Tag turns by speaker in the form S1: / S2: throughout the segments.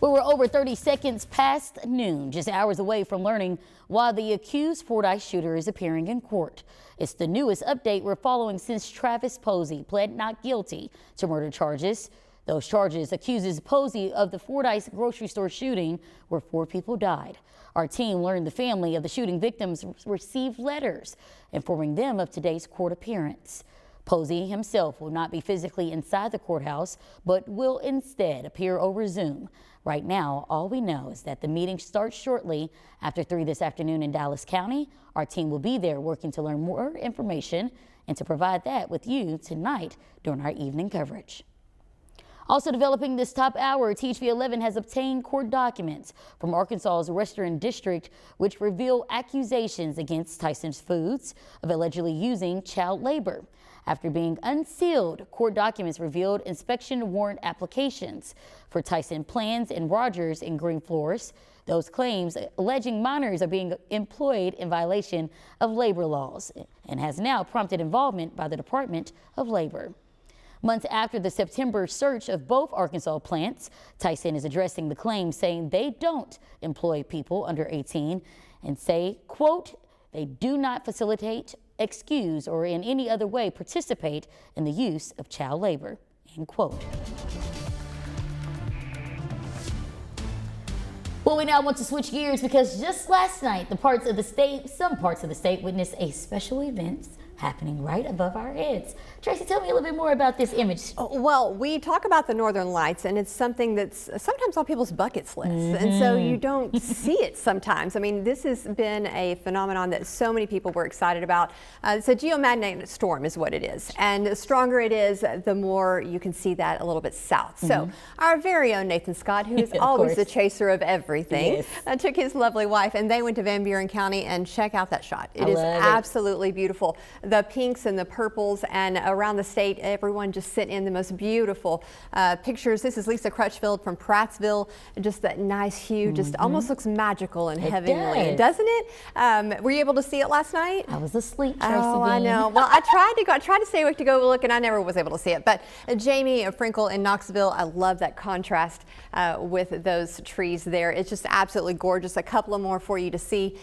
S1: Well, we're over 30 seconds past noon, just hours away from learning why the accused Fordyce shooter is appearing in court. It's the newest update we're following since Travis Posey pled not guilty to murder charges. Those charges accuses Posey of the Fordyce grocery store shooting where 4 people died. Our team learned the family of the shooting victims received letters informing them of today's court appearance. Posey himself will not be physically inside the courthouse, but will instead appear over Zoom. Right now, all we know is that the meeting starts shortly after 3 this afternoon in Dallas County. Our team will be there working to learn more information and to provide that with you tonight during our evening coverage. Also developing this top hour, THV 11 has obtained court documents from Arkansas's Western District which reveal accusations against Tyson Foods of allegedly using child labor. After being unsealed, court documents revealed inspection warrant applications for Tyson Plans and Rogers in Green Forest. Those claims alleging minors are being employed in violation of labor laws and has now prompted involvement by the Department of Labor. Months after the September search of both Arkansas plants, Tyson is addressing the claims, saying they don't employ people under 18 and say, quote, they do not facilitate, excuse, or in any other way participate in the use of child labor, end quote. Well, we now want to switch gears because just last night, some parts of the state witnessed a special event happening right above our heads. Tracy, tell me a little bit more about this image.
S2: Well, we talk about the Northern Lights, and it's something that's sometimes on people's bucket lists, and so you don't see it sometimes. I mean, this has been a phenomenon that so many people were excited about. It's a geomagnetic storm is what it is, and the stronger it is, the more you can see that a little bit south. So our very own Nathan Scott, who is always the chaser of everything, took his lovely wife, and they went to Van Buren County, and check out that shot. It is absolutely beautiful. The pinks and the purples, and around the state, everyone just sent in the most beautiful pictures. This is Lisa Crutchfield from Prattsville. Just that nice hue, just almost looks magical and heavenly, doesn't it? Were you able to see it last night?
S1: I was asleep, Tracy.
S2: Oh, I know. Well, I tried to stay awake to go look, and I never was able to see it. But Jamie Frinkle in Knoxville, I love that contrast with those trees there. It's just absolutely gorgeous. A couple of more for you to see.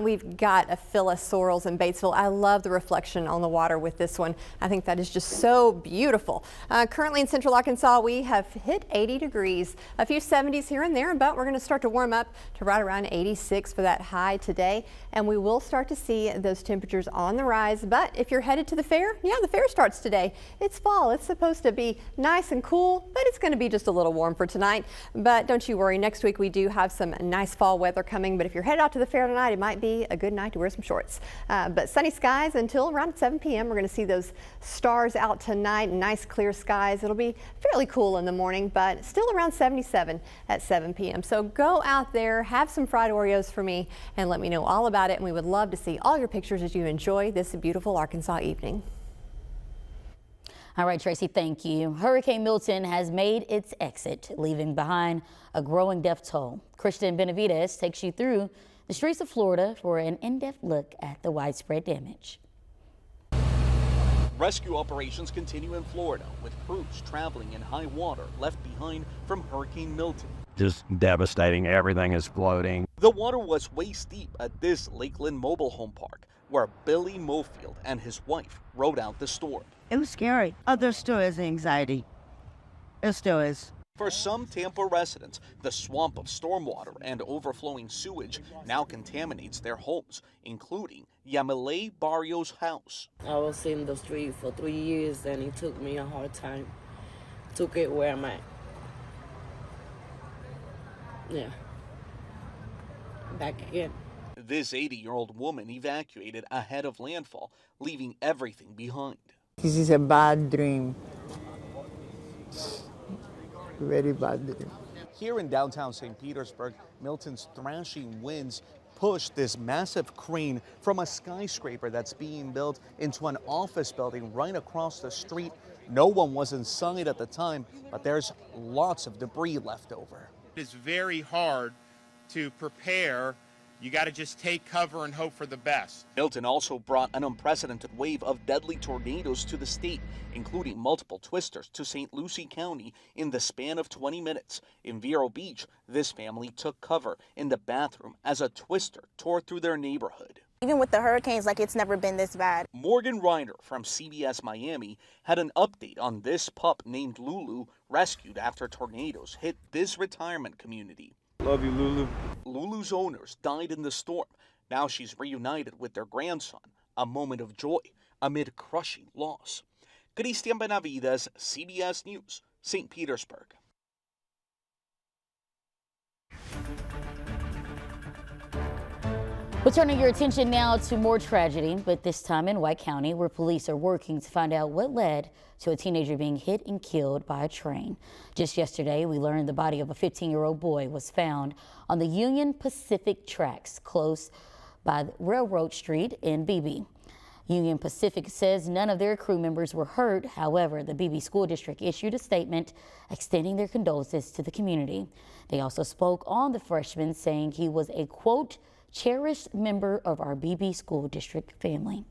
S2: We've got Phyllis Sorrells in Batesville. I love the reflection on the water with this one. I think that is just so beautiful. Currently in central Arkansas, we have hit 80 degrees, a few 70s here and there, but we're going to start to warm up to right around 86 for that high today. And we will start to see those temperatures on the rise. But if you're headed to the fair, the fair starts today. It's fall. It's supposed to be nice and cool, but it's going to be just a little warm for tonight. But don't you worry, next week we do have some nice fall weather coming. But if you're headed out to the fair tonight, it might be a good night to wear some shorts. But sunny skies until around 7 p.m. We're going to see those stars out tonight, nice clear skies. It'll be fairly cool in the morning, but still around 77 at 7 p.m. So go out there, have some fried Oreos for me, and let me know all about it. And we would love to see all your pictures as you enjoy this beautiful Arkansas evening.
S1: All right, Tracy, thank you. Hurricane Milton has made its exit, leaving behind a growing death toll. Christian Benavides takes you through the streets of Florida for an in-depth look at the widespread damage.
S3: Rescue operations continue in Florida, with crews traveling in high water left behind from Hurricane Milton.
S4: Just devastating. Everything is floating.
S3: The water was waist deep at this Lakeland mobile home park, where Billy Mofield and his wife rode out the storm.
S5: It was scary. Oh, there still is anxiety. It still is.
S3: For some Tampa residents, the swamp of stormwater and overflowing sewage now contaminates their homes, including Yamile Barrios' house.
S6: I was in the street for 3 years, and it took me a hard time to get where I'm at. Yeah. Back again.
S3: This 80-year-old woman evacuated ahead of landfall, leaving everything behind.
S7: This is a bad dream. Very bad dream.
S3: Here in downtown St. Petersburg, Milton's thrashing winds pushed this massive crane from a skyscraper that's being built into an office building right across the street. No one was inside at the time, but there's lots of debris left over.
S8: It's very hard to prepare You got to just take cover and hope for the best.
S3: Milton also brought an unprecedented wave of deadly tornadoes to the state, including multiple twisters to St. Lucie County in the span of 20 minutes. In Vero Beach, this family took cover in the bathroom as a twister tore through their neighborhood.
S9: Even with the hurricanes, like, it's never been this bad.
S3: Morgan Reiner from CBS Miami had an update on this pup named Lulu, rescued after tornadoes hit this retirement community.
S10: Love you, Lulu.
S3: Lulu's owners died in the storm. Now she's reunited with their grandson, a moment of joy amid crushing loss. Cristian Benavides, CBS News, St. Petersburg.
S1: We're turning your attention now to more tragedy, but this time in White County, where police are working to find out what led to a teenager being hit and killed by a train. Just yesterday, we learned the body of a 15-year-old boy was found on the Union Pacific tracks close by Railroad Street in Beebe. Union Pacific says none of their crew members were hurt. However, the Beebe School District issued a statement extending their condolences to the community. They also spoke on the freshman, saying he was a, quote, cherished member of our Beebe School District family.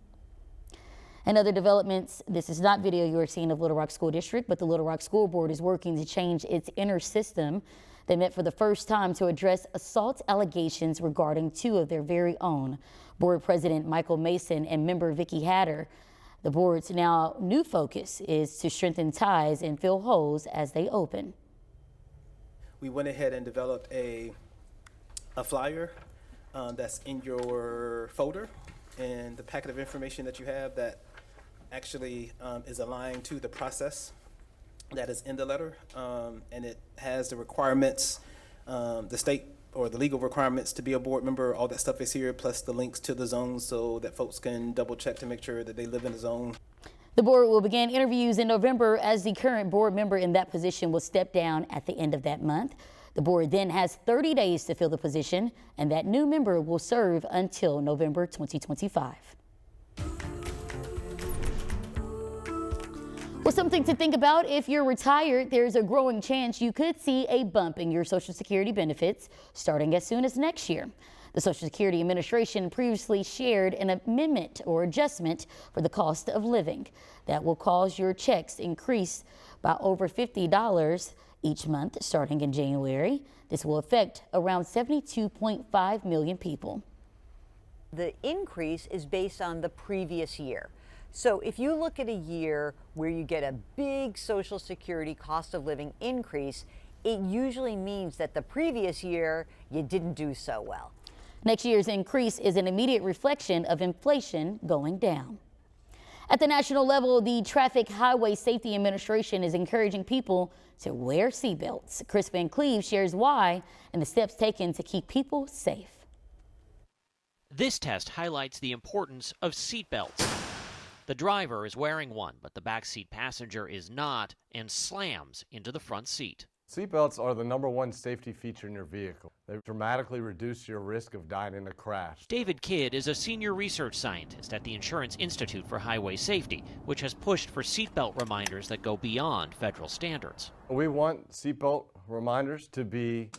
S1: And other developments, this is not video you are seeing of Little Rock School District, but the Little Rock School Board is working to change its inner system. They met for the first time to address assault allegations regarding two of their very own. Board President Michael Mason and member Vicki Hatter. The board's now new focus is to strengthen ties and fill holes as they open.
S11: We went ahead and developed a flyer that's in your folder and the packet of information that you have that actually is aligned to the process that is in the letter, and it has the requirements, the state or the legal requirements to be a board member. All that stuff is here, plus the links to the zones so that folks can double check to make sure that they live in the zone.
S1: The board will begin interviews in November, as the current board member in that position will step down at the end of that month. The board then has 30 days to fill the position, and that new member will serve until November 2025. Well, something to think about: if you're retired, there's a growing chance you could see a bump in your Social Security benefits starting as soon as next year. The Social Security Administration previously shared an amendment or adjustment for the cost of living that will cause your checks increase by over $50 each month starting in January. This will affect around 72.5 million people.
S12: The increase is based on the previous year. So if you look at a year where you get a big Social Security cost of living increase, it usually means that the previous year you didn't do so well.
S1: Next year's increase is an immediate reflection of inflation going down. At the national level, the Traffic Highway Safety Administration is encouraging people to wear seatbelts. Chris Van Cleve shares why and the steps taken to keep people safe.
S13: This test highlights the importance of seatbelts. The driver is wearing one, but the backseat passenger is not and slams into the front seat.
S10: Seatbelts are the #1 safety feature in your vehicle. They dramatically reduce your risk of dying in a crash.
S13: David Kidd is a senior research scientist at the Insurance Institute for Highway Safety, which has pushed for seatbelt reminders that go beyond federal standards.
S10: We want seatbelt reminders to be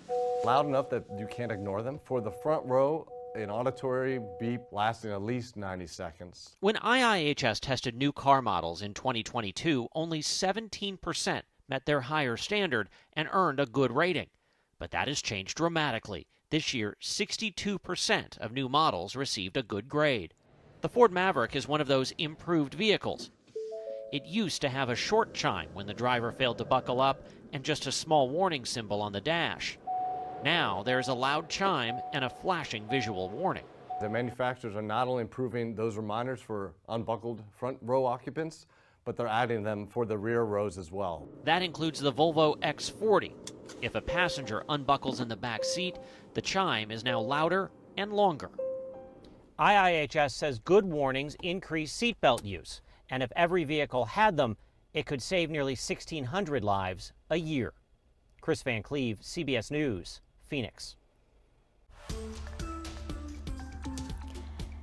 S10: loud enough that you can't ignore them. For the front row, an auditory beep lasting at least 90 seconds.
S13: When IIHS tested new car models in 2022, only 17% met their higher standard and earned a good rating. But that has changed dramatically. This year, 62% of new models received a good grade. The Ford Maverick is one of those improved vehicles. It used to have a short chime when the driver failed to buckle up and just a small warning symbol on the dash. Now there's a loud chime and a flashing visual warning.
S10: The manufacturers are not only improving those reminders for unbuckled front row occupants, but they're adding them for the rear rows as well.
S13: That includes the Volvo X40. If a passenger unbuckles in the back seat, the chime is now louder and longer.
S14: IIHS says good warnings increase seatbelt use, and if every vehicle had them, it could save nearly 1,600 lives a year. Chris Van Cleve, CBS News, Phoenix.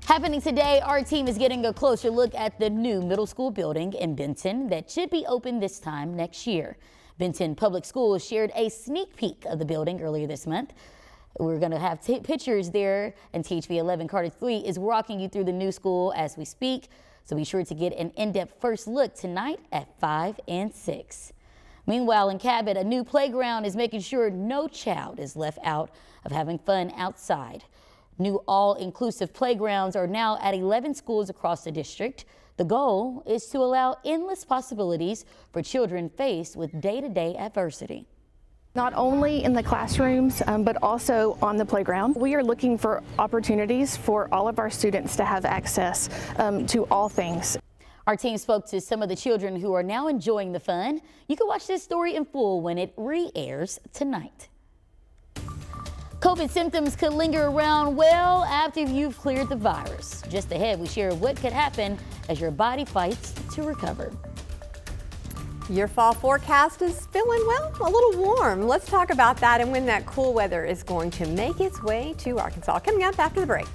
S1: Happening today, our team is getting a closer look at the new middle school building in Benton that should be open this time next year. Benton Public Schools shared a sneak peek of the building earlier this month. We're going to have pictures there, and THV 11 Carter 3 is walking you through the new school as we speak. So be sure to get an in-depth first look tonight at 5 and 6. Meanwhile, in Cabot, a new playground is making sure no child is left out of having fun outside. New all-inclusive playgrounds are now at 11 schools across the district. The goal is to allow endless possibilities for children faced with day-to-day adversity.
S15: Not only in the classrooms, but also on the playground. We are looking for opportunities for all of our students to have access to all things.
S1: Our team spoke to some of the children who are now enjoying the fun. You can watch this story in full when it re-airs tonight. COVID symptoms could linger around well after you've cleared the virus. Just ahead, we share what could happen as your body fights to recover.
S2: Your fall forecast is feeling, well, a little warm. Let's talk about that and when that cool weather is going to make its way to Arkansas. Coming up after the break.